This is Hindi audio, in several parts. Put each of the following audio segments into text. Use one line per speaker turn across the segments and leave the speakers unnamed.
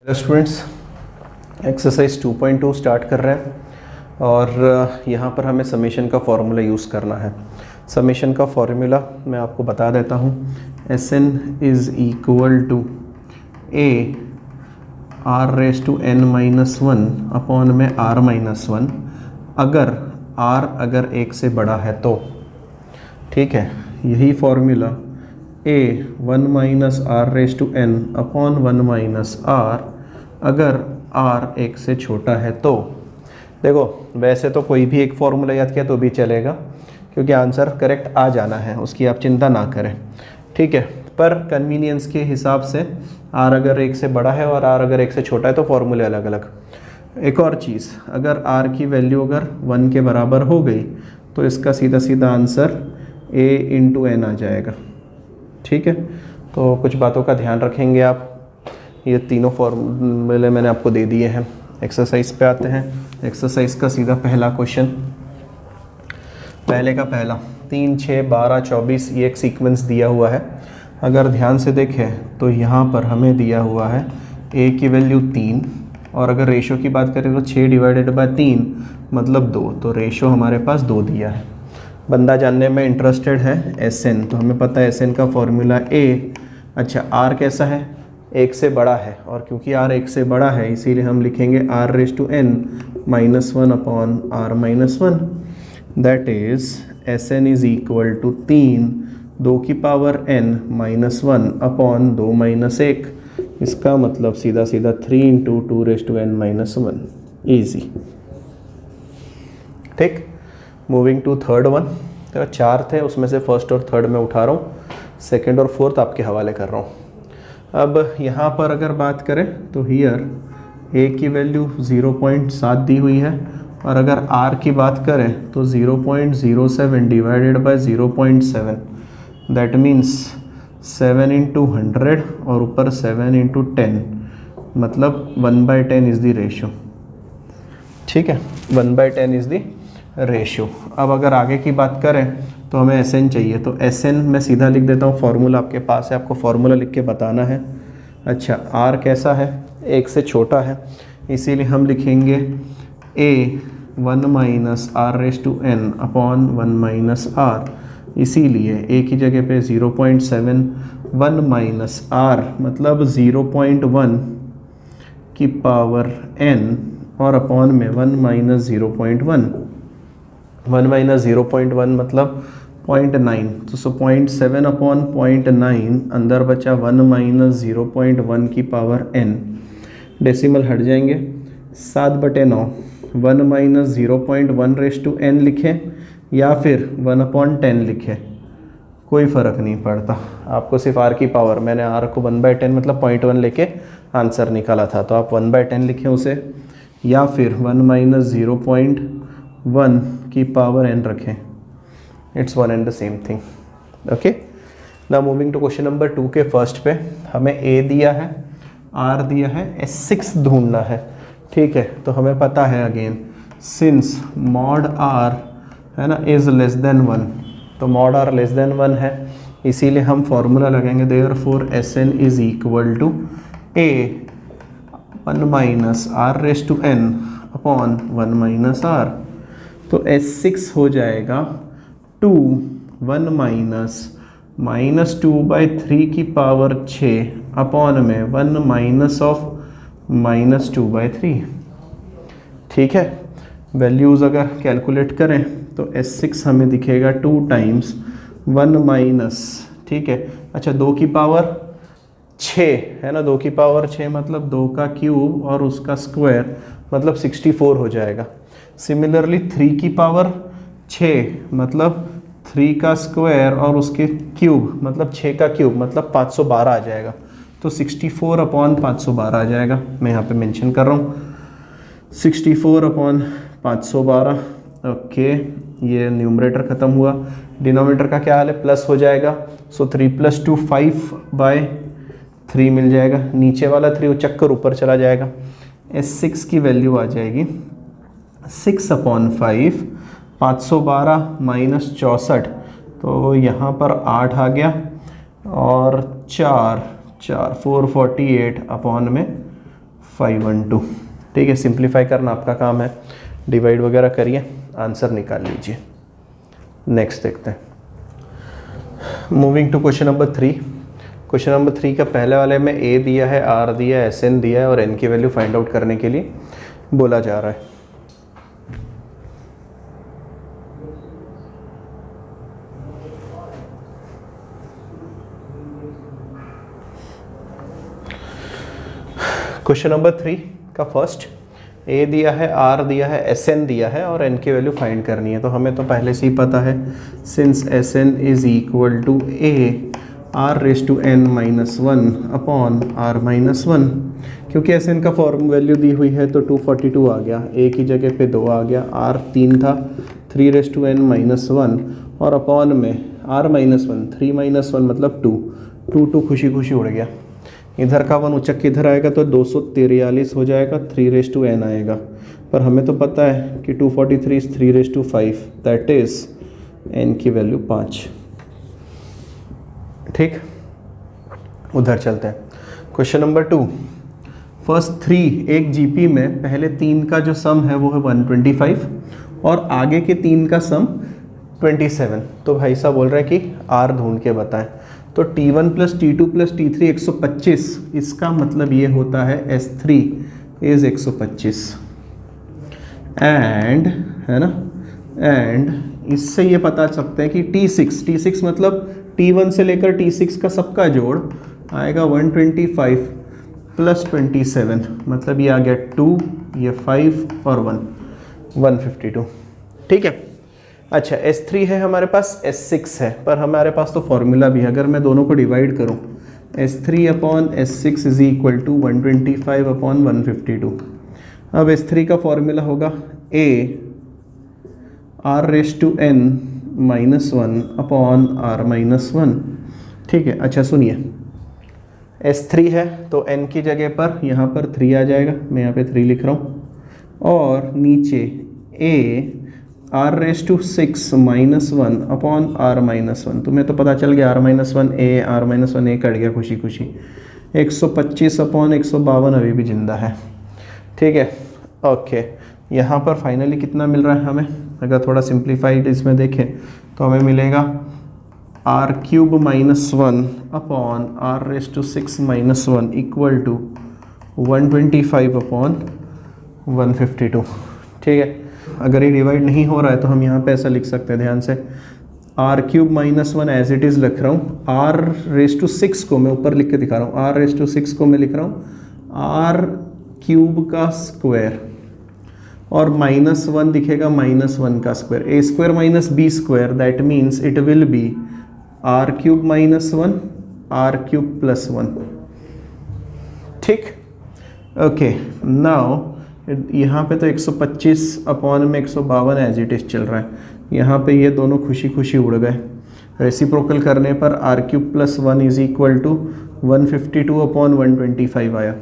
स्टूडेंट्स एक्सरसाइज 2.2 स्टार्ट कर रहे हैं और यहाँ पर हमें समेशन का फॉर्मूला यूज़ करना है। समेशन का फॉर्मूला मैं आपको बता देता हूँ। Sn is equal to a r raise to n minus one upon में r माइनस वन, अगर r अगर एक से बड़ा है तो। ठीक है, यही formula a 1 minus r raise to n upon 1 minus r अगर r एक से छोटा है तो। देखो वैसे तो कोई भी एक फॉर्मूला याद किया तो भी चलेगा, क्योंकि आंसर करेक्ट आ जाना है, उसकी आप चिंता ना करें। ठीक है, पर कन्वीनियंस के हिसाब से r अगर एक से बड़ा है और r अगर एक से छोटा है तो फॉर्मूले अलग अलग। एक और चीज़, अगर r की वैल्यू अगर 1 के बराबर हो गई तो इसका सीधा सीधा आंसर a इंटू n आ जाएगा। ठीक है, तो कुछ बातों का ध्यान रखेंगे आप। ये तीनों फॉर्मूले मैंने आपको दे दिए हैं। एक्सरसाइज पे आते हैं। एक्सरसाइज का सीधा पहला क्वेश्चन, पहले का पहला 3, 6, 12, 24 ये एक सीक्वेंस दिया हुआ है। अगर ध्यान से देखें तो यहाँ पर हमें दिया हुआ है a की वैल्यू 3, और अगर रेशो की बात करें तो 6 डिवाइडेड बाय 3 मतलब 2, तो रेशो हमारे पास 2 दिया है। बंदा जानने में इंटरेस्टेड है Sn, तो हमें पता है Sn का फॉर्मूला a। अच्छा, r कैसा है? एक से बड़ा है, और क्योंकि r एक से बड़ा है इसीलिए हम लिखेंगे r raise to n minus one upon r minus one. That is Sn is equal to 3 2 की power n minus one upon 2 minus 1। इसका मतलब सीधा सीधा 3 into 2 raise to n minus one. Easy. ठीक, मूविंग टू थर्ड वन। तो 4 थे, उसमें से फर्स्ट और थर्ड में उठा रहा हूँ, सेकंड और फोर्थ आपके हवाले कर रहा हूँ। अब यहाँ पर अगर बात करें तो हियर a की वैल्यू 0.7 दी हुई है, और अगर r की बात करें तो 0.07 divided by 0.7, that means 7 into 100 और ऊपर 7 इंटू 10, मतलब 1/10 इज़ द रेशो। ठीक है, 1/10 इज़ द रेशो। अब अगर आगे की बात करें तो हमें Sn चाहिए, तो Sn मैं सीधा लिख देता हूँ, फार्मूला आपके पास है, आपको फार्मूला लिख के बताना है। अच्छा, r कैसा है? एक से छोटा है, इसीलिए हम लिखेंगे a 1 minus r raise to n upon 1 minus r। इसीलिए a की जगह पे 0.7, 1 माइनस r मतलब 0.1 की पावर n और अपॉन में 1 माइनस 0.1। 1 माइनस 0.1 मतलब 0.9, तो 0.7 अपॉन 0.9, अंदर बचा 1 माइनस 0.1 की पावर n। डेसिमल हट जाएंगे, 7/9। 1 माइनस 0.1 रेस टू n लिखें या फिर 1 अपॉन 10 लिखें, कोई फ़र्क नहीं पड़ता। आपको सिर्फ r की पावर, मैंने r को 1/10 मतलब 0.1 लेके आंसर निकाला था, तो आप 1/10 लिखें उसे, या फिर 1 माइनस 0.1 की पावर n रखें। It's one and the same thing. Okay, now moving to question number 2 के फर्स्ट पे हमें a दिया है, r दिया है, S6 ढूंढना है। ठीक है, तो हमें पता है अगेन, सिंस मॉड r है ना इज़ लेस देन 1, तो मॉड r लेस देन 1 है, इसीलिए हम फॉर्मूला लगाएंगे therefore Sn is equal to a 1 minus r raise to n upon 1 minus r। तो S6 हो जाएगा 2 1 माइनस 2/3 की पावर 6 अपॉन में 1 माइनस ऑफ माइनस 2/3। ठीक है, वैल्यूज़ अगर कैलकुलेट करें तो S6 हमें दिखेगा 2 टाइम्स 1 माइनस, ठीक है, अच्छा 2 की पावर 6 है ना, 2 की पावर 6 मतलब 2 का क्यूब और उसका स्क्वायर मतलब 64 हो जाएगा। सिमिलरली 3 की पावर 6 मतलब 3 का स्क्वायर और उसके क्यूब मतलब 6 का क्यूब मतलब 512 आ जाएगा, तो 64 अपॉन 512 आ जाएगा। मैं यहाँ पे मेंशन कर रहा हूँ 64 अपॉन 512। ओके, ये न्यूमरेटर ख़त्म हुआ, डिनोमिनेटर का क्या हाल है? प्लस हो जाएगा, सो 3 + 2 5/3 मिल जाएगा। नीचे वाला 3 चक्कर ऊपर चला जाएगा। S6 की वैल्यू आ जाएगी 6 अपॉन 5, 512 माइनस 64, तो यहाँ पर 8 आ गया, और 4 4 448 अपॉन में 512। ठीक है, सिंप्लीफाई करना आपका काम है, डिवाइड वगैरह करिए, आंसर निकाल लीजिए। नेक्स्ट देखते हैं, moving to question number 3। Question number 3 का पहले वाले में ए दिया है, आर दिया है, एस एन दिया है और एन की वैल्यू फाइंड आउट करने के लिए बोला जा रहा है। क्वेश्चन नंबर 3 का फर्स्ट, ए दिया है, आर दिया है, एस एन दिया है और एन की वैल्यू फाइंड करनी है। तो हमें तो पहले से ही पता है, since S N is equal to A R raise to N minus 1 upon R minus 1, क्योंकि एस एन का फॉर्म वैल्यू दी हुई है तो 242 आ गया, ए की जगह पे 2 आ गया, आर 3 था, 3 रेस टू एन माइनस 1 और अपॉन में आर माइनस 1, 3 माइनस 1 मतलब 2 खुशी खुशी उड़ गया। इधर का 1 उचक के इधर आएगा तो 243 हो जाएगा, 3 रेस टू एन आएगा, पर हमें तो पता है कि 243 is 3 raise to 5, that is N की वैल्यू 5। ठीक, उधर चलते हैं। क्वेश्चन नंबर 2, फर्स्ट 3 एक जीपी में पहले 3 का जो सम है वो है 125 और आगे के 3 का सम 27। तो भाई साहब बोल रहे हैं कि आर ढूंढ के बताएं। तो T1 plus T2 plus T3 125, इसका मतलब ये होता है S3 इज 125 एंड, है ना, एंड इससे ये पता सकते हैं कि T6 मतलब T1 से लेकर T6 का सबका जोड़ आएगा 125 प्लस 27, मतलब ये आ गया 2, ये 5 और 152। ठीक है, अच्छा S3 है हमारे पास, S6 है, पर हमारे पास तो फॉर्मूला भी है। अगर मैं दोनों को डिवाइड करूं, S3 upon S6 is equal to 125 upon 152। अब S3 का फॉर्मूला होगा A R raise to n minus 1 upon R minus 1। ठीक है, अच्छा सुनिए, S3 है तो n की जगह पर यहाँ पर 3 आ जाएगा, मैं यहाँ पे 3 लिख रहा हूँ, और नीचे A R raise to 6 minus 1 upon R minus 1। तुम्हें तो पता चल गया R minus 1 A, R minus 1 A cut गया खुशी खुशी। 125 अपॉन 152 अभी भी जिंदा है। ठीक है, ओके, यहाँ पर फाइनली कितना मिल रहा है हमें, अगर थोड़ा सिंप्लीफाइड इसमें देखें तो हमें मिलेगा R cube minus 1 upon R raise to 6 minus 1 equal to 125 upon 152। ठीक है, अगर ये डिवाइड नहीं हो रहा है तो हम यहाँ पे ऐसा लिख सकते हैं, ध्यान से, R cube minus 1 as it is लिख रहा हूँ, आर रेस टू 6 को मैं ऊपर लिख के दिखा रहा हूँ, आर रेस टू 6 को मैं लिख रहा हूँ आर क्यूब का स्क्वायर, और माइनस 1 दिखेगा माइनस 1 का square, A square minus B square, that means it will be R cube minus 1 R cube plus 1। ठीक, ओके, नाउ यहाँ पे तो 125 अपॉन में 152 एज इट इज चल रहा है, यहाँ पे ये दोनों खुशी खुशी उड़ गए। रेसिप्रोकल करने पर R cube plus 1 is equal to 152 upon 125 आया।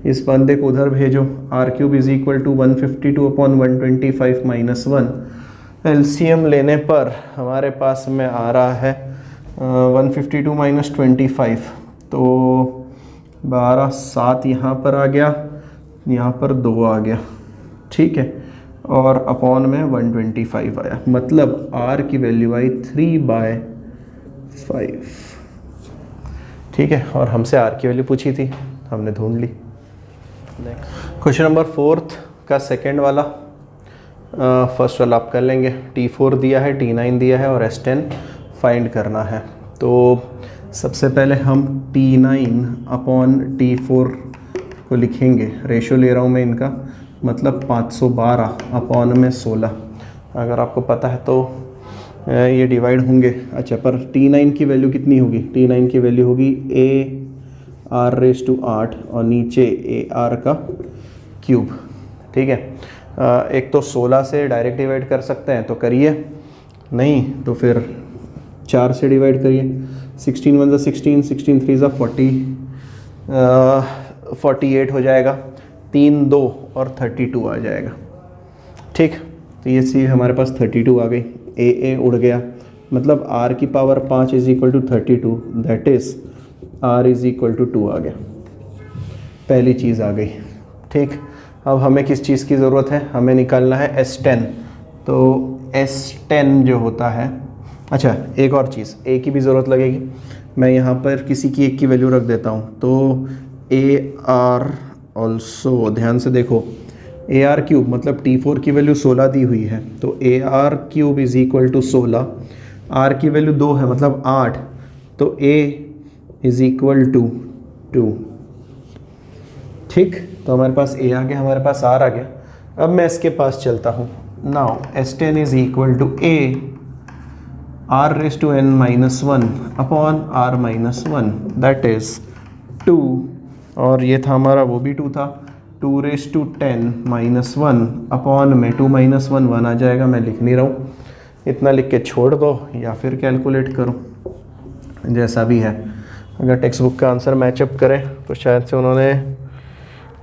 इस बंदे को उधर भेजो, R cube is equal to 152 upon 125 minus 1। LCM लेने पर हमारे पास में आ रहा है 152 माइनस 25, तो 12 7 यहाँ पर आ गया, यहाँ पर 2 आ गया। ठीक है, और अपॉन में 125 आया, मतलब R की वैल्यू आई 3/5। ठीक है, और हमसे R की वैल्यू पूछी थी, हमने ढूंढ ली। क्वेश्चन नंबर 4 का सेकंड वाला, फर्स्ट वाला आप कर लेंगे। T4 दिया है, T9 दिया है और S10 फाइंड करना है। तो सबसे पहले हम T9 अपॉन T4 को लिखेंगे, रेशो ले रहा हूँ मैं इनका, मतलब 512 अपॉन में 16। अगर आपको पता है तो ये डिवाइड होंगे। अच्छा, पर T9 की वैल्यू कितनी होगी, T9 की वैल्यू होगी A R रेस टू 8 और नीचे A R का क्यूब। ठीक है, एक तो 16 से डायरेक्ट डिवाइड कर सकते हैं तो करिए, नहीं तो फिर 4 से डिवाइड करिए। 16 1 16, 16 3 48 हो जाएगा, 3 2 और 32 आ जाएगा। ठीक, तो ये सी हमारे पास 32 आ गई, ए उड़ गया, मतलब r की power 5 is equal to 32, that is r is equal to 2 आ गया। पहली चीज़ आ गई। ठीक, अब हमें किस चीज़ की ज़रूरत है, हमें निकालना है S10। तो S10 जो होता है, अच्छा एक और चीज़ ए की भी ज़रूरत लगेगी, मैं यहाँ पर किसी की एक की वैल्यू रख देता हूँ। तो AR ऑल्सो, ध्यान से देखो, AR क्यूब मतलब T4 की वैल्यू 16 दी हुई है, तो AR cube is equal to 16, R की वैल्यू 2 है मतलब 8, तो A इज़ इक्वल टू 2। ठीक, तो हमारे पास A आ गया, हमारे पास R आ गया। अब मैं इसके पास चलता हूँ। Now S10 is equal to A R raise to n minus 1 upon R minus 1, that is 2, और ये था हमारा, वो भी 2 था, 2 रेज़ टू 10 माइनस 1 अपॉन में 2 माइनस 1 1 आ जाएगा। मैं लिख नहीं रहा हूँ, इतना लिख के छोड़ दो या फिर कैलकुलेट करो, जैसा भी है। अगर टेक्स्ट बुक का आंसर मैचअप करें तो शायद से उन्होंने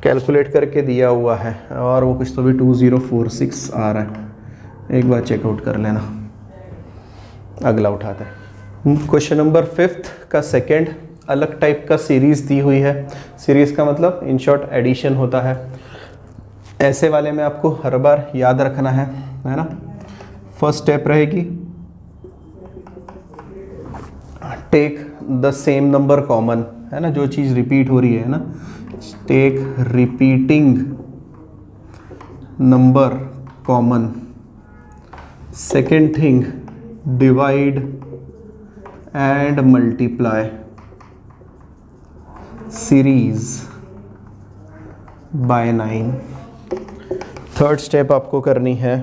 कैलकुलेट करके दिया हुआ है, और वो कुछ तो भी 2046 आ रहा है, एक बार चेकआउट कर लेना। अगला उठाते हैं, क्वेश्चन नंबर 5 का सेकंड, अलग टाइप का सीरीज़ दी हुई है। सीरीज़ का मतलब इन शॉर्ट एडिशन होता है। ऐसे वाले में आपको हर बार याद रखना है ना। फर्स्ट स्टेप रहेगी take the same number common, है ना, जो चीज़ रिपीट हो रही है ना, take repeating number common. Second thing, divide and multiply series by 9। Third step आपको करनी है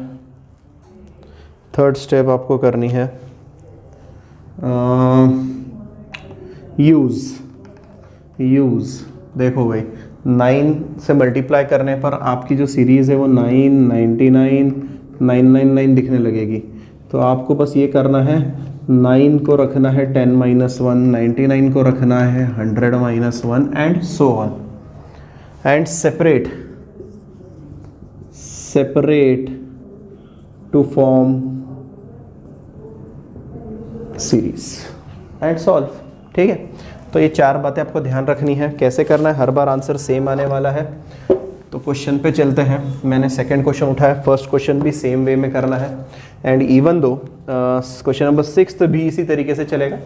यूज़। देखो भाई, 9 से मल्टीप्लाई करने पर आपकी जो सीरीज़ है वो 9, 99, 999 दिखने लगेगी। तो आपको बस ये करना है, 9 को रखना है 10 माइनस 1, 99 को रखना है 100 minus 1, and so on, and separate to form series and solve. ठीक है, तो ये 4 बातें आपको ध्यान रखनी है। कैसे करना है, हर बार आंसर सेम आने वाला है। तो क्वेश्चन पे चलते हैं। मैंने सेकंड क्वेश्चन उठाया, फर्स्ट क्वेश्चन भी सेम वे में करना है, and even though question number 6 भी इसी तरीके से चलेगा,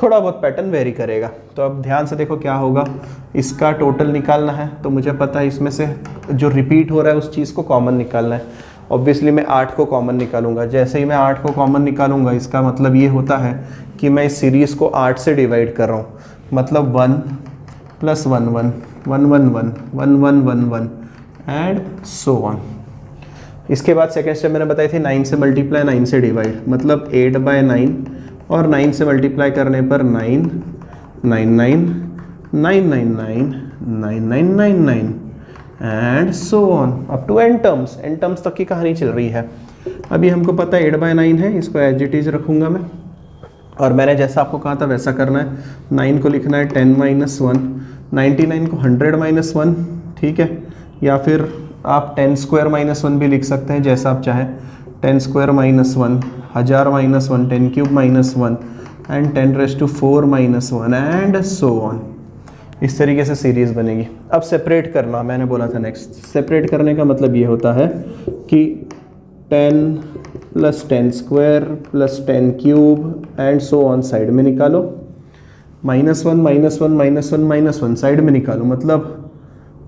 थोड़ा बहुत पैटर्न वेरी करेगा। तो अब ध्यान से देखो क्या होगा, इसका टोटल निकालना है, तो मुझे पता है इसमें से जो रिपीट हो रहा है उस चीज़ को कॉमन निकालना है। ऑब्वियसली मैं 8 को कॉमन निकालूंगा। जैसे ही मैं 8 को कॉमन निकालूंगा, इसका मतलब ये होता है कि मैं इस सीरीज़ को 8 से डिवाइड कर रहा हूँ, मतलब 1 + 1 1 1 1 1 1 1 1 1 एंड सो ऑन। इसके बाद सेकेंड स्टेप मैंने बताई थी 9 से मल्टीप्लाई 9 से डिवाइड, मतलब 8/9, और 9 से मल्टीप्लाई करने पर 9 99 999 9999 and so on up to n terms तक की कहानी चल रही है। अभी हमको पता है 8/9 है, इसको एज इट इज रखूँगा मैं, और मैंने जैसा आपको कहा था वैसा करना है। 9 को लिखना है 10 माइनस 1, 99 को 100 माइनस 1, ठीक है, या फिर आप 10 स्क्वायर माइनस 1 भी लिख सकते हैं, जैसा आप चाहें। 10 square minus 1, 1000 minus 1, 10 cube minus 1 and 10⁻⁴ minus 1 and so on. इस तरीके से सीरीज़ बनेगी। अब सेपरेट करना मैंने बोला था नेक्स्ट। सेपरेट करने का मतलब ये होता है कि 10 + 10 square + 10 cube and so on side में निकालो, -1 -1 -1 -1 साइड में निकालो, मतलब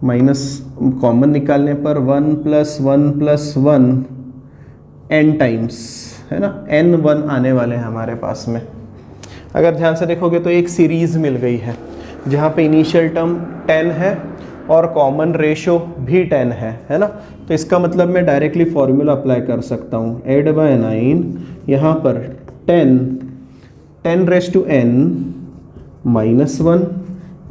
माइनस कॉमन निकालने पर 1 + 1 + 1 n टाइम्स, है ना, n 1 आने वाले हैं हमारे पास में। अगर ध्यान से देखोगे तो एक सीरीज़ मिल गई है जहाँ पे इनिशियल टर्म 10 है और कॉमन रेशो भी 10 है ना। तो इसका मतलब मैं डायरेक्टली फॉर्मूला अप्लाई कर सकता हूँ। 8/9 यहाँ पर 10⁻⁴ -1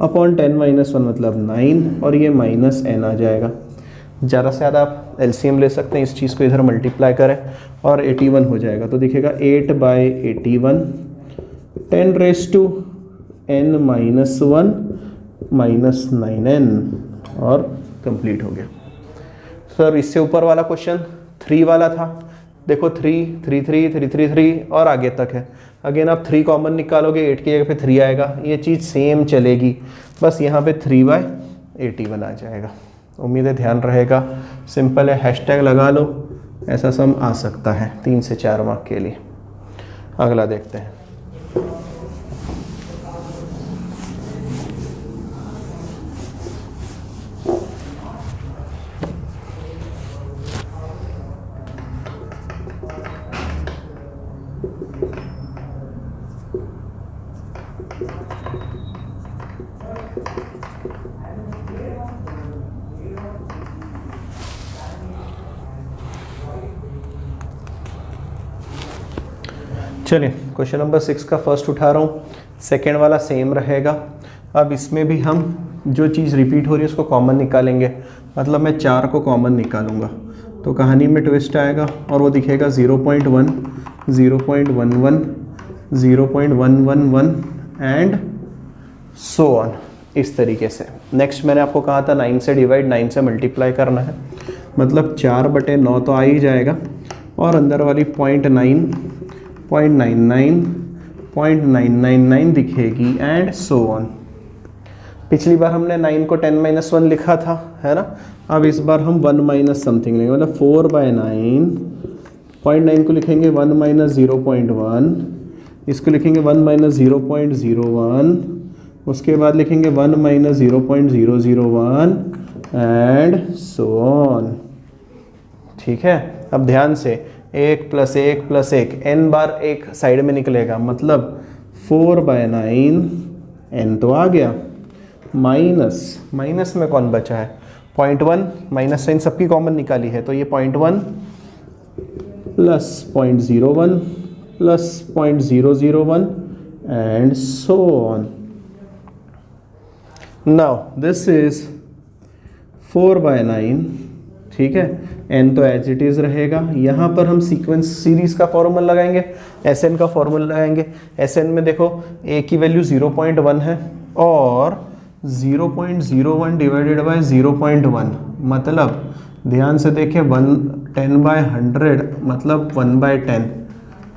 अपॉन 10 - 1 मतलब 9, और ये -n आ जाएगा। ज़्यादा से ज़्यादा आप LCM ले सकते हैं, इस चीज़ को इधर मल्टीप्लाई करें और 81 हो जाएगा। तो दिखेगा 8/81 10⁻n - 1 -9n, और कंप्लीट हो गया। सर इससे ऊपर वाला क्वेश्चन 3 वाला था, देखो 3 3 3 3 3 3 और आगे तक है। अगेन आप 3 कॉमन निकालोगे, 8 की जगह पे 3 आएगा, ये चीज़ सेम चलेगी, बस यहाँ पे 3/81 आ जाएगा। उम्मीद है ध्यान रहेगा। सिंपल है, हैशटैग लगा लो, ऐसा सम आ सकता है 3 से 4 मार्क के लिए। अगला देखते हैं। चलिए क्वेश्चन नंबर 6 का फर्स्ट उठा रहा हूँ, सेकेंड वाला सेम रहेगा। अब इसमें भी हम जो चीज़ रिपीट हो रही है उसको कॉमन निकालेंगे, मतलब मैं 4 को कॉमन निकालूंगा तो कहानी में ट्विस्ट आएगा और वो दिखेगा 0.1, 0.11, 0.111 एंड सो ऑन, इस तरीके से। नेक्स्ट मैंने आपको कहा था 9 से डिवाइड, 9 से मल्टीप्लाई करना है, मतलब 4/9 तो आ ही जाएगा और अंदर वाली 0.9 दिखेगी एंड सो ऑन। पिछली बार हमने 9 को 10-1 लिखा था, है ना। अब इस बार हम 1 माइनस समथिंग लेंगे, मतलब 4/9, 0.9 को लिखेंगे 1 माइनस 0.1, इसको लिखेंगे 1 माइनस 0.01, उसके बाद लिखेंगे 1 माइनस 0.001 एंड सो ऑन। ठीक है, अब ध्यान से 1 + 1 + 1 n बार एक साइड में निकलेगा, मतलब 4/9 n तो आ गया, माइनस में कौन बचा है 0.1, माइनस साइन सबकी कॉमन निकाली है तो ये 0.1 plus 0.01 plus 0.001 and so on. Now this is 4/9, ठीक है, n तो एज इट इज़ रहेगा। यहाँ पर हम सीक्वेंस सीरीज़ का फॉर्मूला लगाएंगे, Sn का फॉर्मूला लगाएंगे। Sn में देखो a की वैल्यू 0.1 है और 0.01 डिवाइडेड बाय 0.1, मतलब ध्यान से देखें 10/100 मतलब 1/10,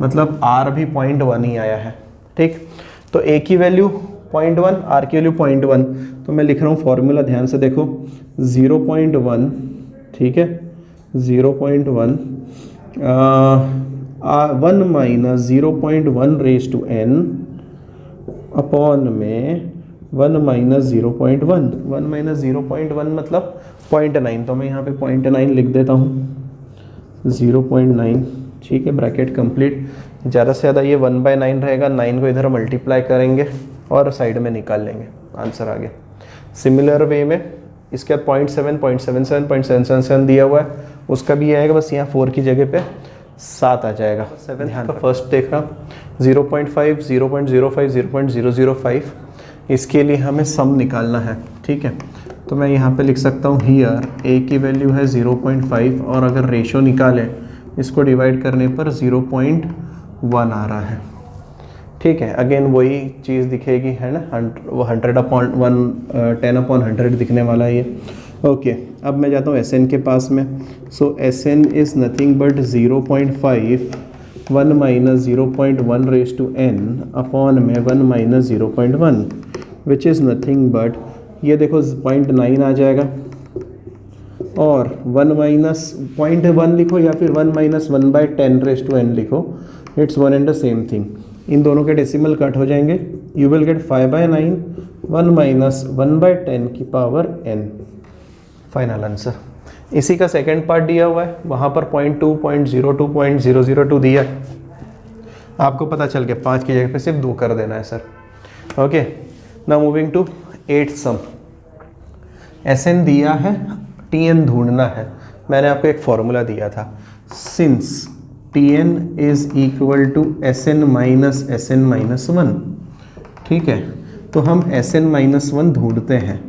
मतलब r भी 0.1 ही आया है। ठीक, तो a की वैल्यू 0.1, r की वैल्यू 0.1, तो मैं लिख रहा हूँ फॉर्मूला, ध्यान से देखो 0.1, ठीक है, 0.1 1 minus 0.1 raise to n upon में 1 माइनस 0.1, 1 माइनस 0.1 मतलब 0.9, तो मैं यहाँ पे 0.9 लिख देता हूँ, 0.9, ठीक है, ब्रैकेट कंप्लीट। ज़्यादा से ज़्यादा ये 1/9 रहेगा, 9 को इधर मल्टीप्लाई करेंगे और साइड में निकाल लेंगे, आंसर आ गया। सिमिलर वे में इसके बाद 0.7, 0.77, 0.777 दिया हुआ है, उसका भी आएगा, बस यहाँ 4 की जगह पे 7 आ जाएगा। 7 का फर्स्ट देख रहा, 0.5, 0.05, 0.005, इसके लिए हमें सम निकालना है। ठीक है, तो मैं यहाँ पे लिख सकता हूँ हियर a की वैल्यू है 0.5 और अगर रेशो निकालें इसको डिवाइड करने पर 0.1 आ रहा है। ठीक है, अगेन वही चीज़ दिखेगी, है ना, वो 100/1 10/100 दिखने वाला है ये। ओके, अब मैं जाता हूँ Sn के पास में। So Sn is nothing but 0.5 1 minus 0.1 raise to n upon में 1 minus 0.1 which is nothing but, ये देखो 0.9 आ जाएगा और 1 माइनस 0.1 लिखो या फिर 1 माइनस 1/10 रेज टू n लिखो, it's one and the same thing. इन दोनों के डेसिमल कट हो जाएंगे, यू विल गेट 5/9 1 माइनस 1/10 की पावर n, फाइनल आंसर। इसी का सेकेंड पार्ट दिया हुआ है, वहाँ पर 0.2, 0.02, 0.002 दिया है, आपको पता चल गया 5 की जगह पे सिर्फ 2 कर देना है sir. Okay, now moving to 8th sum. Sn दिया है, Tn ढूंढना है। मैंने आपको एक फॉर्मूला दिया था, since Tn is equal to Sn minus Sn minus 1। ठीक है, तो हम Sn माइनस 1 ढूंढते हैं।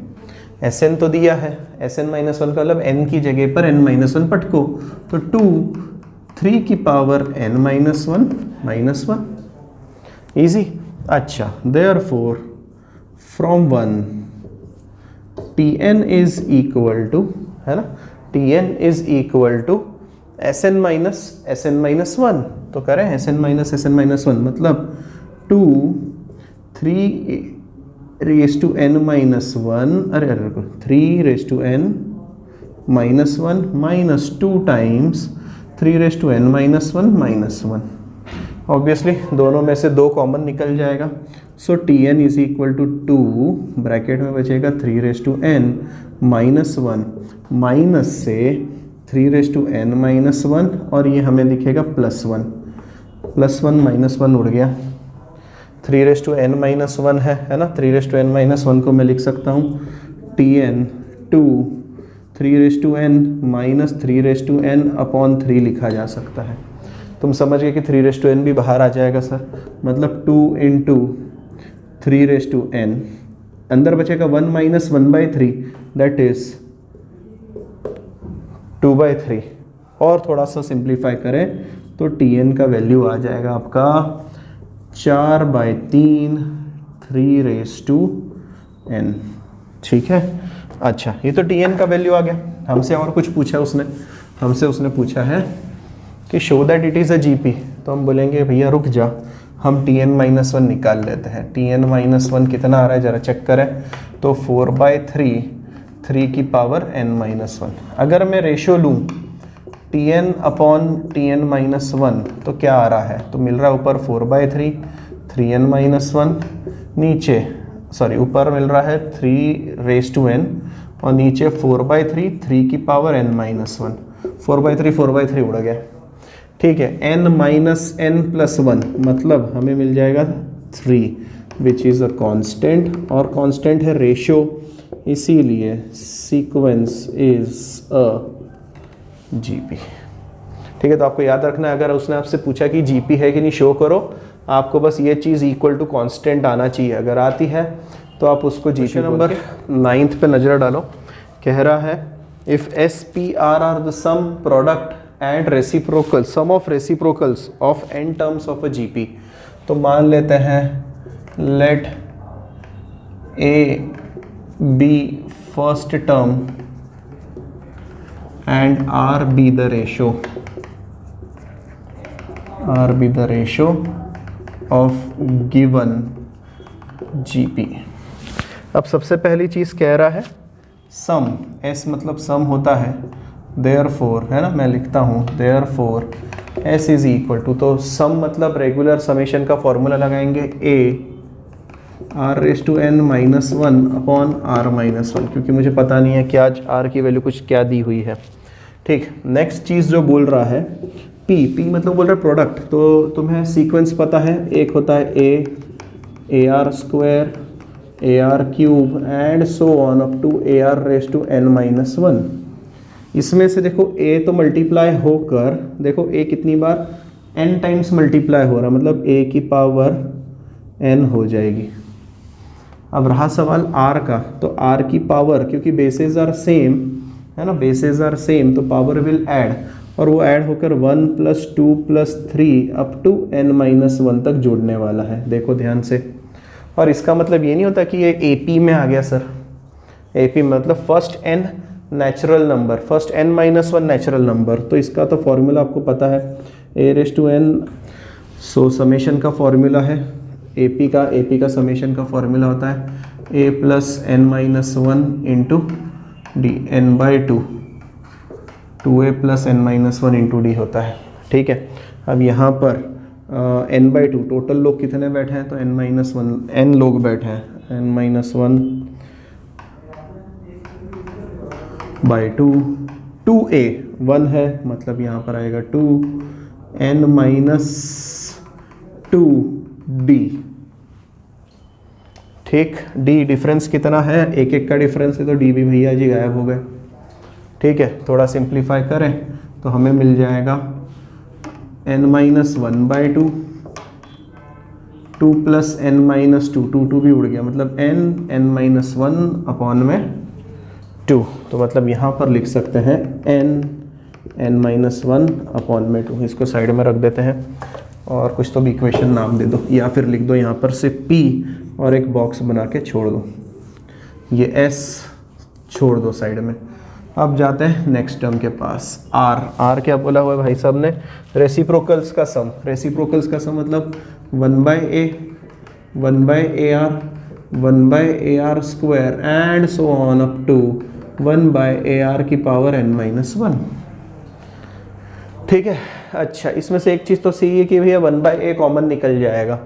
Sn तो दिया है, Sn माइनस 1 का मतलब n की जगह पर n माइनस 1 पटको, तो 2 3 की पावर n माइनस 1, ईजी। अच्छा, therefore from 1 Tn is equal to, है ना, Tn is equal to Sn minus 1, तो करें Sn माइनस 1 मतलब 2 3 रेज टू n माइनस 1, अरे 3 raise to n -1 minus 2 times 3n -1 -1। Obviously दोनों में से 2 कॉमन निकल जाएगा, so Tn is equal to 2, bracket में बचेगा 3n -1 माइनस से 3n -1 और ये हमें दिखेगा +1 -1 उड़ गया, 3n -1 है ना, 3n -1 को मैं लिख सकता हूँ Tn 2 3n -3n अपॉन 3 लिखा जा सकता है। तुम समझ गए कि 3n भी बाहर आ जाएगा सर, मतलब 2 इंटू 3n, अंदर बचेगा 1 माइनस 1/3 दैट इज 2/3, और थोड़ा सा सिंप्लीफाई करें तो Tn का वैल्यू आ जाएगा आपका 4/3 3n। ठीक है, अच्छा ये तो Tn का वैल्यू आ गया। हमसे और कुछ पूछा उसने पूछा है कि show that it is a GP, तो हम बोलेंगे भैया रुक जा, हम Tn -1 निकाल लेते हैं। Tn -1 कितना आ रहा है ज़रा चेक करें, तो 4/3 3 की पावर n -1। अगर मैं रेशो लूँ Tn अपॉन Tn -1 तो क्या आ रहा है, तो मिल रहा है ऊपर 4/3 3n -1, नीचे सॉरी ऊपर मिल रहा है 3n और नीचे 4/3 3 की पावर n -1, 4/3 उड़ गया। ठीक है, n -n+1 मतलब हमें मिल जाएगा 3 विच इज़ अ कांस्टेंट, और कांस्टेंट है रेशो, इसीलिए सीक्वेंस इज अ जीपी। ठीक है, तो आपको याद रखना है, अगर उसने आपसे पूछा कि जीपी है कि नहीं शो करो, आपको बस ये चीज़ इक्वल टू कांस्टेंट आना चाहिए। अगर आती है तो आप उसको जीपी। नंबर 9 पे नज़र डालो, कह रहा है if S P R the sum product and reciprocal sum of reciprocals of n terms of a GP. तो मान लेते हैं let A be first term and R be the ratio of given GP. अब सबसे पहली चीज़ कह रहा है सम, एस मतलब सम होता है, देयरफॉर है ना, मैं लिखता हूँ therefore S is equal to, तो सम मतलब रेगुलर समेशन का फॉर्मूला लगाएंगे a r⁻n -1 अपॉन r-1, क्योंकि मुझे पता नहीं है कि आज r की वैल्यू कुछ क्या दी हुई है। ठीक, नेक्स्ट चीज़ जो बोल रहा है p मतलब बोल रहा है प्रोडक्ट, तो तुम्हें सीक्वेंस पता है, एक होता है ar² ar³ and so on up to ar⁻n -1। इसमें से देखो a तो मल्टीप्लाई होकर, देखो a कितनी बार n टाइम्स मल्टीप्लाई हो रहा, मतलब a की पावर n हो जाएगी। अब रहा सवाल r का, तो r की पावर, क्योंकि बेसेस आर सेम है ना, बेसेस आर सेम, तो पावर विल ऐड, और वो ऐड होकर 1 + 2 + 3 अप टू n -1 तक जोड़ने वाला है। देखो ध्यान से, और इसका मतलब ये नहीं होता कि ये AP में आ गया सर, AP मतलब first n natural number, first n -1 natural number, तो इसका तो फॉर्मूला आपको पता है a⁻n, सो समेशन का फॉर्मूला है AP का समेशन का फॉर्मूला होता है a + n -1 into D, n/2 2a + n -1 into D होता है। ठीक है, अब यहाँ पर n/2 टोटल लोग कितने बैठे हैं, तो n लोग बैठे हैं, n-1 बाई 2, 2a 1 है, मतलब यहाँ पर आएगा 2 n - 2d। ठीक, d डिफरेंस कितना है, एक का डिफरेंस है, तो d भी भैया जी गायब हो गए। ठीक है, थोड़ा सिंप्लीफाई करें तो हमें मिल जाएगा n - 1/2 2 + n - 2 2 भी उड़ गया, मतलब n -1 अपॉन में 2, तो मतलब यहाँ पर लिख सकते हैं n -1 अपॉन में 2। इसको साइड में रख देते हैं और कुछ तो भी इक्वेशन नाम दे दो, या फिर लिख दो यहाँ पर से p और एक बॉक्स बना के छोड़ दो, ये s छोड़ दो साइड में। अब जाते हैं नेक्स्ट टर्म के पास, r क्या बोला हुआ है भाई साहब ने, रेसिप्रोकल्स का सम, रेसिप्रोकल्स का सम मतलब 1/a 1/ar 1/ar² and so on up to 1/AR की पावर n-1। ठीक है। अच्छा, इसमें से एक चीज़ तो सही है कि भैया 1/A कॉमन निकल जाएगा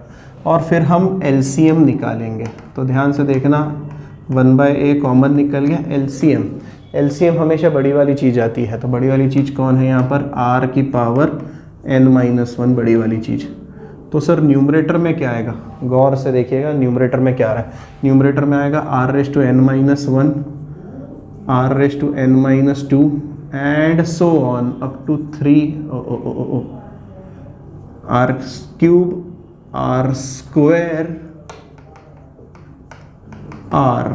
और फिर हम LCM निकालेंगे। तो ध्यान से देखना, 1/A कॉमन निकल गया। LCM हमेशा बड़ी वाली चीज़ आती है। तो बड़ी वाली चीज़ कौन है यहाँ पर? R की पावर n-1 बड़ी वाली चीज़। तो सर न्यूमरेटर में क्या आएगा? गौर से देखिएगा न्यूमरेटर में क्या आ रहा है। न्यूमरेटर में आएगा r⁻n-1, r⁻n-2 and so on up to 3 r³ r² r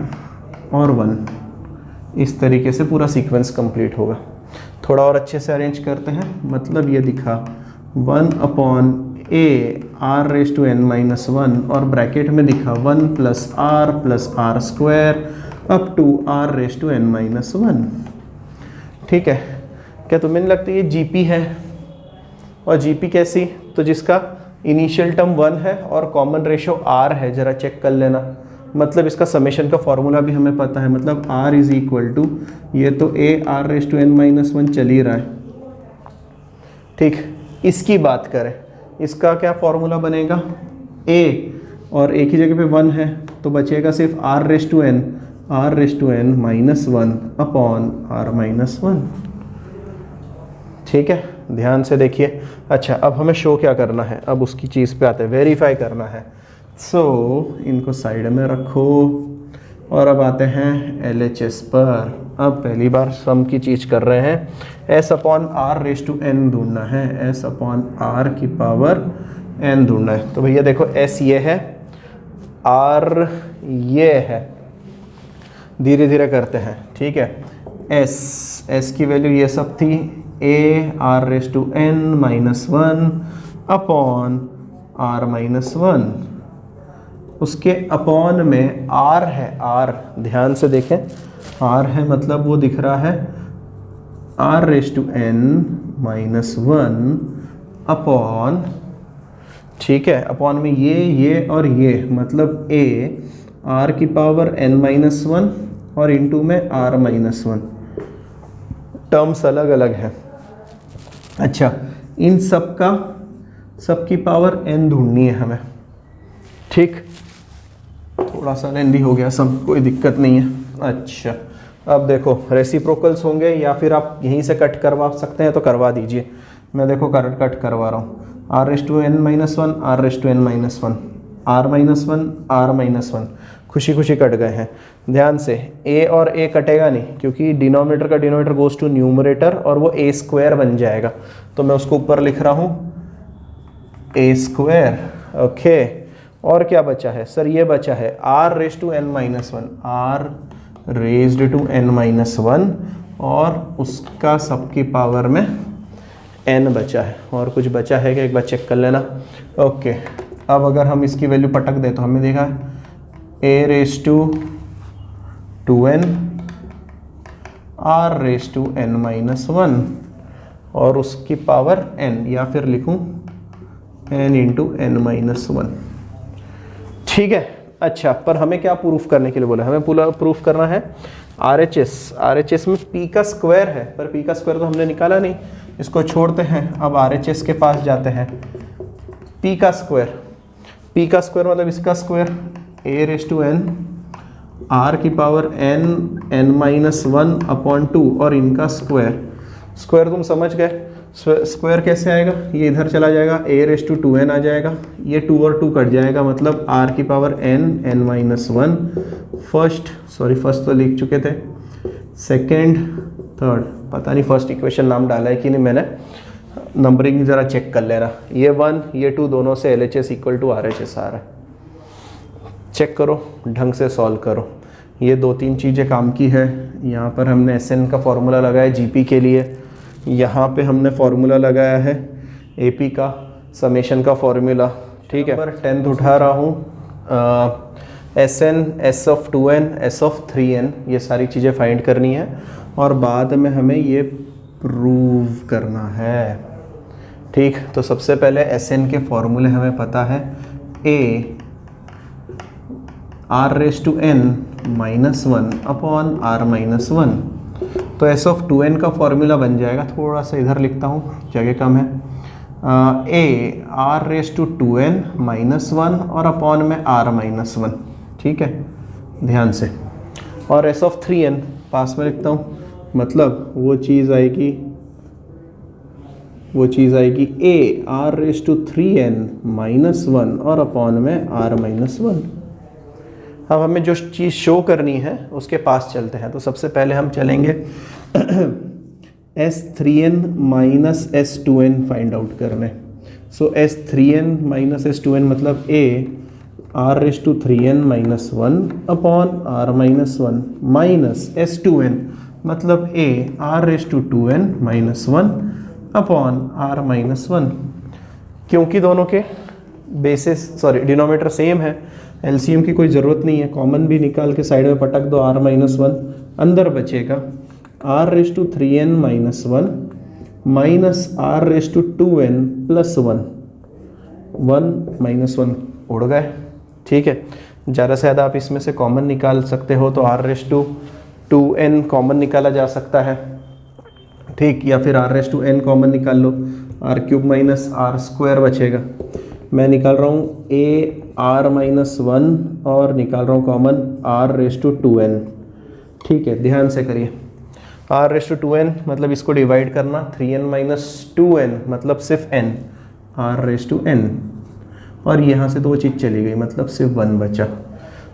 और 1। इस तरीके से पूरा सीक्वेंस कंप्लीट होगा। थोड़ा और अच्छे से अरेंज करते हैं। मतलब ये दिखा 1/A r⁻n-1 और ब्रैकेट में दिखा 1 + r² अप टू r⁻n-1। ठीक है। क्या तुम्हें नहीं लगता ये GP है? और GP कैसी? तो जिसका इनिशियल टर्म 1 है और कॉमन रेशो r है। ज़रा चेक कर लेना। मतलब इसका समेशन का फॉर्मूला भी हमें पता है। मतलब r = ये तो A r⁻n-1 चल ही रहा है। ठीक, इसकी बात करें, इसका क्या फॉर्मूला बनेगा? A और A की जगह पे 1 है तो बचेगा सिर्फ r⁻n -1 अपॉन r-1। ठीक है, ध्यान से देखिए। अच्छा, अब हमें शो क्या करना है? अब उसकी चीज़ पे आते हैं, वेरीफाई करना है। सो इनको साइड में रखो और अब आते हैं LHS पर। अब पहली बार सम की चीज़ कर रहे हैं। S/r⁻n ढूंढना है। S/r की पावर n ढूंढना है। तो भैया देखो, S ये है, R ये है। धीरे धीरे करते हैं। ठीक है। S की वैल्यू ये सब थी, A r⁻n-1 अपॉन r-1। उसके अपॉन में R है। R ध्यान से देखें, R है मतलब वो दिख रहा है r⁻n-1 अपॉन, ठीक है, अपॉन में ये और ये, मतलब A R की पावर n-1 और इंटू में r-1। टर्म्स अलग अलग है। अच्छा, इन सबकी पावर n ढूंढनी है हमें। ठीक, थोड़ा सा लेंदी हो गया सब, कोई दिक्कत नहीं है। अच्छा, अब देखो रेसिप्रोकल्स होंगे या फिर आप यहीं से कट करवा सकते हैं तो करवा दीजिए। मैं देखो कट करवा रहा हूँ। r⁻n-1 r⁻n-1 r-1 खुशी खुशी कट गए हैं। ध्यान से, a और a कटेगा नहीं क्योंकि डिनोमिनेटर का डिनोमिनेटर गोज टू न्यूमरेटर और वो a² बन जाएगा। तो मैं उसको ऊपर लिख रहा हूँ a²। ओके, और क्या बचा है सर? ये बचा है r⁻n-1 और उसका सबकी पावर में n बचा है। और कुछ बचा है क्या? एक बार चेक कर लेना। ओके, अब अगर हम इसकी वैल्यू पटक दें तो हमें देखा a⁻2n r⁻n-1 और उसकी पावर n, या फिर लिखूं n × n-1। ठीक है। अच्छा, पर हमें क्या प्रूफ करने के लिए बोला? हमें पूरा प्रूफ करना है RHS में p का स्क्वायर है, पर p का स्क्वायर तो हमने निकाला नहीं, इसको छोड़ते हैं। अब RHS के पास जाते हैं। p का स्क्वायर मतलब इसका स्क्वायर a⁻n r की पावर n-1 अपॉन 2 और इनका स्क्वायर तुम समझ गए। स्क्वायर कैसे आएगा? ये इधर चला जाएगा, a⁻2n आ जाएगा, ये 2 और 2 कट जाएगा, मतलब r की पावर n-1। फर्स्ट तो लिख चुके थे, सेकंड, थर्ड, पता नहीं फर्स्ट इक्वेशन नाम डाला है कि नहीं मैंने, नंबरिंग ज़रा चेक कर लेना। ये 1 ये 2 दोनों से LHS = RHS आ रहा है। चेक करो, ढंग से सॉल्व करो। ये 2-3 चीज़ें काम की है। यहाँ पर हमने SN का फॉर्मूला लगाया GP के लिए, यहाँ पे हमने फॉर्मूला लगाया है AP का समेशन का फॉर्मूला। ठीक है, पर 10th उठा रहा हूँ, SN, S(2n), S(3n), ये सारी चीज़ें फाइंड करनी है और बाद में हमें ये प्रूव करना है। ठीक, तो सबसे पहले SN के फॉर्मूले हमें पता है, A r⁻n -1 अपॉन r-1। तो s ऑफ 2n का फॉर्मूला बन जाएगा, थोड़ा सा इधर लिखता हूँ, जगह कम है, a r⁻²n -1 और अपॉन में r-1, ठीक है, ध्यान से। और s ऑफ 3n पास में लिखता हूँ, मतलब वो चीज़ आएगी a r⁻3n -1 और अपॉन में r-1। अब हमें जो चीज़ शो करनी है उसके पास चलते हैं। तो सबसे पहले हम चलेंगे s3n minus s2n find out करने। सो s3n माइनस s2n मतलब a r⁻3n -1 upon r-1 minus s2n मतलब a r⁻2n -1 अपॉन r-1। क्योंकि दोनों के डिनोमिनेटर सेम है, एलसीएम की कोई ज़रूरत नहीं है, कॉमन भी निकाल के साइड में पटक दो, r-1 अंदर बचेगा r⁻3n -1 माइनस r⁻2n +1, 1 -1 उड़ गए, ठीक है। ज़्यादा से ज़्यादा आप इसमें से कॉमन निकाल सकते हो, तो r⁻2n कॉमन निकाला जा सकता है, ठीक, या फिर r⁻n कॉमन निकाल लो, r³ माइनस r² बचेगा। मैं निकाल रहा हूँ a r-1 और निकाल रहा हूँ कॉमन r⁻2n, ठीक है, ध्यान से करिए। r⁻2n मतलब इसको डिवाइड करना, 3n - 2n मतलब सिर्फ n, r⁻n, और यहाँ से तो वो चीज़ चली गई, मतलब सिर्फ 1 बचा।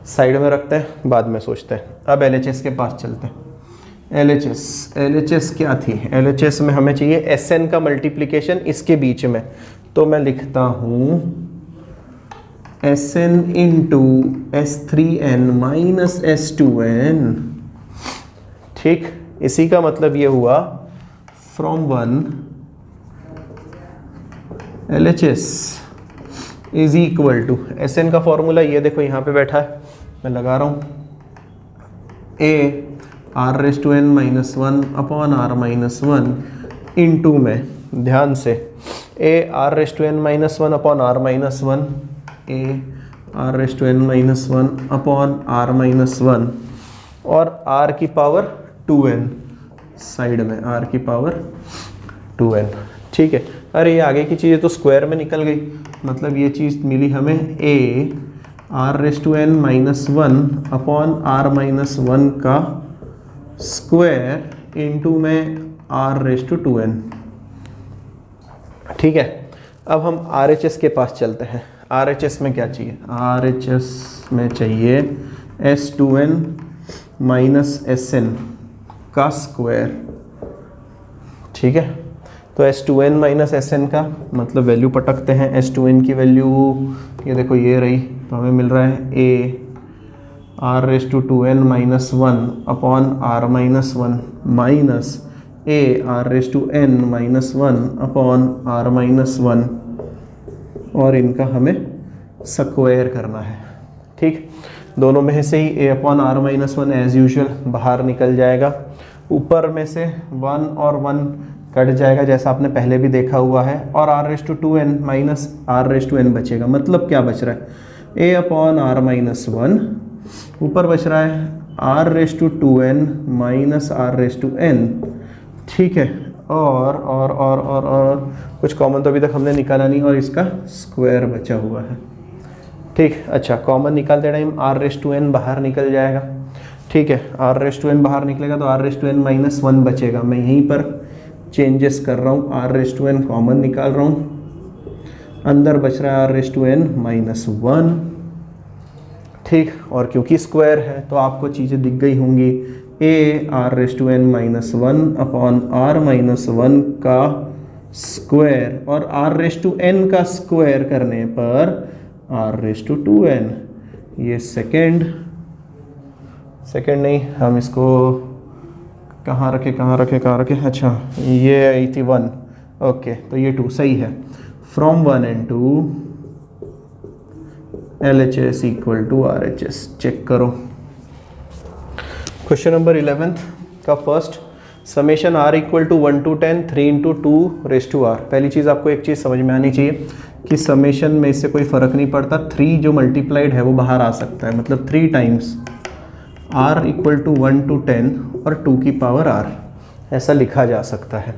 साइड में रखते हैं, बाद में सोचते हैं। अब LHS के पास चलते हैं। LHS क्या थी? LHS में हमें चाहिए SN का मल्टीप्लिकेशन इसके बीच में, तो मैं लिखता हूँ SN into S3n minus S2n, ठीक। इसी का मतलब ये हुआ from 1 LHS is equal to SN का फॉर्मूला ये देखो यहाँ पे बैठा है, मैं लगा रहा हूँ, a r⁻n -1 upon r-1 into में, ध्यान से, a r⁻n -1 upon r-1, a r⁻n -1 upon r-1 और r की पावर 2n साइड में, r की पावर 2n, ठीक है। अरे ये आगे की चीज़ें तो स्क्वायर में निकल गई, मतलब ये चीज़ मिली हमें a r⁻n -1 अपॉन r-1 का स्क्वायर इंटू में r⁻2n, ठीक है। अब हम RHS के पास चलते हैं। RHS में क्या चाहिए? RHS में चाहिए S2n माइनस SN का स्क्वायर, ठीक है। तो S2n माइनस SN का मतलब वैल्यू पटकते हैं। S2n की वैल्यू ये देखो, ये रही, तो हमें मिल रहा है a r⁻2n -1 upon r-1 minus a r⁻n -1 upon r-1, और इनका हमें स्क्वायर करना है, ठीक। दोनों में से ही a upon r-1 as usual बाहर निकल जाएगा, ऊपर में से 1 और 1 कट जाएगा जैसा आपने पहले भी देखा हुआ है, और r⁻2n माइनस r⁻n बचेगा। मतलब क्या बच रहा है? a अपॉन r-1, ऊपर बच रहा है r⁻2n माइनस r⁻n, ठीक है। और कुछ कॉमन तो अभी तक हमने निकाला नहीं, और इसका स्क्वायर बचा हुआ है, ठीक। अच्छा, कॉमन निकालते टाइम r⁻n बाहर निकल जाएगा, ठीक है। r⁻n बाहर निकलेगा तो r⁻n -1 बचेगा। मैं यहीं पर चेंजेस कर रहा हूँ, r⁻n कॉमन निकाल रहा हूँ, अंदर बच रहा है r⁻n -1, ठीक। और क्योंकि स्क्वायर है तो आपको चीज़ें दिख गई होंगी, a r⁻n -1 अपॉन r-1 का स्क्वायर, और r⁻n का स्क्वायर करने पर r⁻2n, ये सेकेंड नहीं, हम इसको कहाँ रखे, अच्छा ये आई थी 1, ओके, तो ये 2 सही है। From 1 and 2 LHS equal to RHS, check करो। क्वेश्चन नंबर 11 का first, summation r equal to 1 to 10 3 into 2⁻r। पहली चीज़ आपको एक चीज़ समझ में आनी चाहिए कि समेशन में इससे कोई फ़र्क नहीं पड़ता, 3 जो मल्टीप्लाइड है वो बाहर आ सकता है, मतलब 3 times r equal to 1 to 10 और 2 की पावर r, ऐसा लिखा जा सकता है।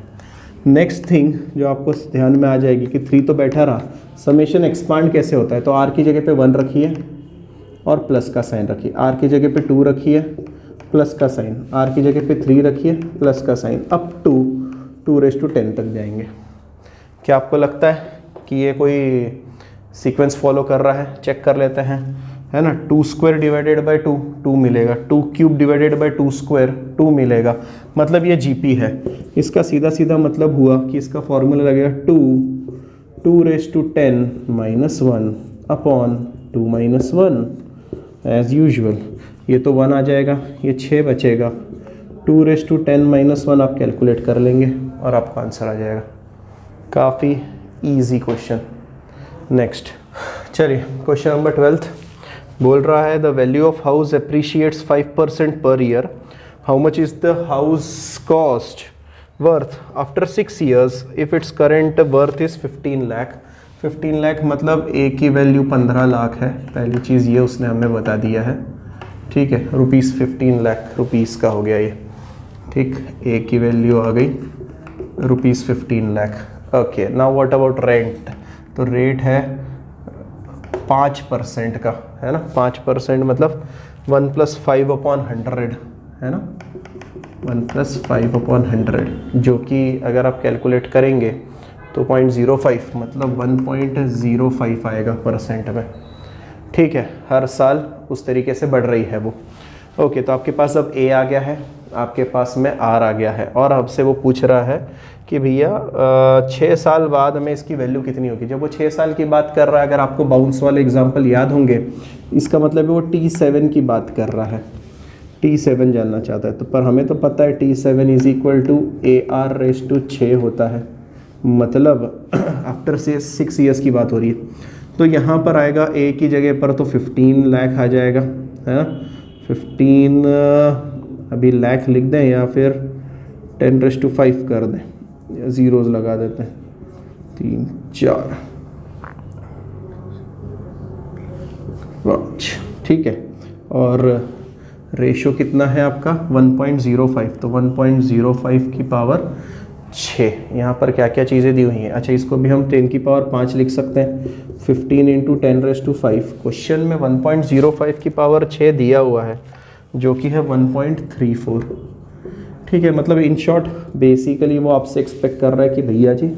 नेक्स्ट थिंग जो आपको ध्यान में आ जाएगी कि 3 तो बैठा रहा, समेशन एक्सपांड कैसे होता है, तो r की जगह पे 1 रखिए और प्लस का साइन रखिए, r की जगह पे 2 रखिए प्लस का साइन, r की जगह पे 3 रखिए प्लस का साइन, अप टू 2⁻10 तक जाएंगे। क्या आपको लगता है कि ये कोई सीक्वेंस फॉलो कर रहा है? चेक कर लेते हैं, है ना। 2 स्क्वायर डिवाइडेड बाई 2 2 मिलेगा, 2 क्यूब डिवाइडेड बाई 2 स्क्वायर 2 मिलेगा, मतलब ये जीपी है। इसका सीधा सीधा मतलब हुआ कि इसका फॉर्मूला लगेगा 2⁻10 -1 अपॉन 2 - 1 एज यूजुअल। ये तो 1 आ जाएगा, ये 6 बचेगा, 2⁻10 -1 आप कैलकुलेट कर लेंगे और आपका आंसर आ जाएगा। काफ़ी इजी क्वेश्चन। नेक्स्ट चलिए क्वेश्चन नंबर 12 बोल रहा है the value of house appreciates 5% per year, how much is the house cost worth after 6 years if it's current worth is 15 lakh. 15 lakh मतलब ए की वैल्यू 15 लाख है, पहली चीज़ ये उसने हमें बता दिया है, ठीक है। रुपीज़ 15 लाख रुपीज़ का हो गया ये, ठीक। ए की वैल्यू आ गई rupees 15 lakh. Okay, now what about rent, तो रेट है 5% का, है ना। 5% मतलब 1 + 5/100, है ना, 1 + 5/100, जो कि अगर आप कैलकुलेट करेंगे तो 0.05 मतलब 1.05 आएगा परसेंट में, ठीक है। हर साल उस तरीके से बढ़ रही है वो। ओके, तो आपके पास अब ए आ गया है, आपके पास में आर आ गया है, और आपसे वो पूछ रहा है कि भैया 6 साल बाद में इसकी वैल्यू कितनी होगी। जब वो 6 साल की बात कर रहा है, अगर आपको बाउंस वाले एग्जांपल याद होंगे, इसका मतलब वो T7 की बात कर रहा है, T7 जानना चाहता है। तो पर हमें तो पता है T7 = AR⁻6 होता है, मतलब आफ्टर 6 years की बात हो रही है। तो यहाँ पर आएगा ए की जगह पर तो 15 लाख आ जाएगा, है ना। 15 अभी लाख लिख दें या फिर 10⁵ कर दें, ज़ीरोज़ लगा देते हैं, 3 4 5, ठीक है। और रेशो कितना है आपका 1.05, तो 1.05 की पावर 6। यहाँ पर क्या क्या चीज़ें दी हुई हैं, अच्छा इसको भी हम 10 की पावर 5 लिख सकते हैं, 15 × 10⁵। क्वेश्चन में 1.05 की पावर 6 दिया हुआ है, जो कि है 1.34, ठीक है। मतलब इन शॉर्ट बेसिकली वो आपसे एक्सपेक्ट कर रहा है कि भैया जी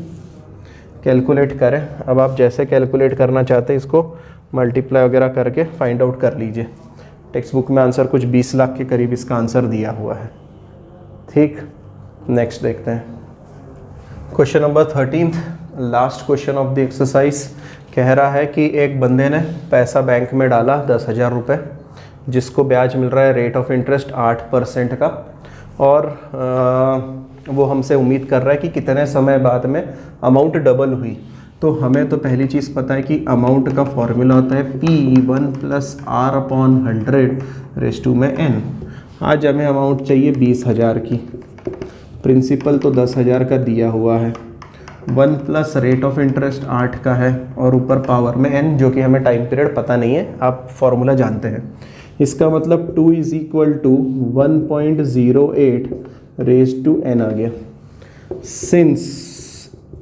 कैलकुलेट करें। अब आप जैसे कैलकुलेट करना चाहते हैं इसको मल्टीप्लाई वगैरह करके फाइंड आउट कर लीजिए। टेक्स्ट बुक में आंसर कुछ 20 लाख के करीब इसका आंसर दिया हुआ है, ठीक। नेक्स्ट देखते हैं question number 13, last question of the exercise. कह रहा है कि एक बंदे ने पैसा बैंक में डाला 10,000 रुपये, जिसको ब्याज मिल रहा है रेट ऑफ इंटरेस्ट 8% का, और वो हमसे उम्मीद कर रहा है कि कितने समय बाद में अमाउंट डबल हुई। तो हमें तो पहली चीज़ पता है कि अमाउंट का फॉर्मूला होता है P1 + R/100⁻n। आज हमें अमाउंट चाहिए 20,000 की, प्रिंसिपल तो 10,000 का दिया हुआ है, 1 + रेट ऑफ इंटरेस्ट 8 का है, और ऊपर पावर में n, जो कि हमें टाइम पीरियड पता नहीं है, आप फॉर्मूला जानते हैं। इसका मतलब 2 = 1.08⁻n आ गया। Since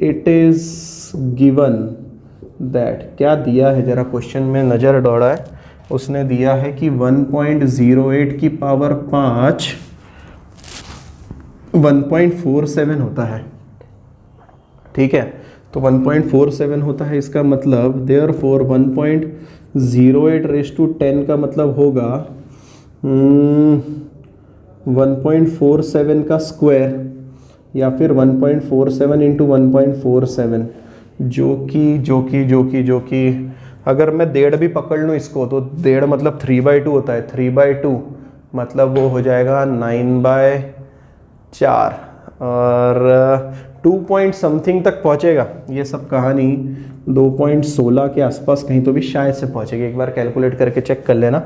it is given that, क्या दिया है जरा क्वेश्चन में नज़र दौड़ाए, उसने दिया है कि 1.08 की पावर 5 1.47 होता है, ठीक है। तो 1.47 होता है, इसका मतलब देयरफॉर 1.08⁻10 का मतलब होगा 1.47 का स्क्वायर, या फिर 1.47 × 1.47, जो कि अगर मैं 1.5 भी पकड़ लूँ इसको, तो 1.5 मतलब 3/2 होता है, 3/2 मतलब वो हो जाएगा 9/4, और 2 पॉइंट समथिंग तक पहुँचेगा। ये सब कहानी 2.16 के आसपास कहीं तो भी शायद से पहुँचेगी, एक बार कैलकुलेट करके चेक कर लेना।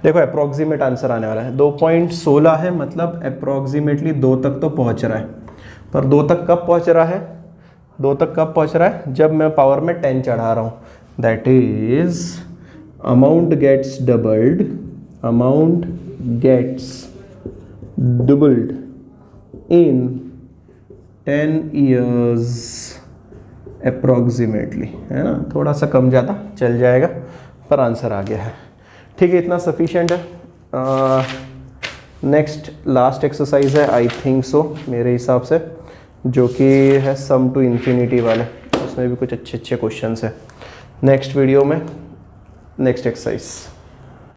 देखो अप्रॉक्सीमेट आंसर आने वाला है, 2.16 है, मतलब अप्रॉक्सीमेटली 2 तक तो पहुँच रहा है। पर 2 तक कब पहुँच रहा है, 2 तक कब पहुँच रहा है, जब मैं पावर में 10 चढ़ा रहा हूँ। That is amount gets doubled, amount gets doubled in 10 years approximately, है ना, थोड़ा सा कम ज़्यादा चल जाएगा पर आंसर आ गया है। ठीक है, इतना सफिशिएंट है। नेक्स्ट लास्ट एक्सरसाइज है आई थिंक सो मेरे हिसाब से, जो कि है सम टू इन्फिनिटी वाले, उसमें भी कुछ अच्छे क्वेश्चंस हैं। नेक्स्ट वीडियो में नेक्स्ट एक्सरसाइज।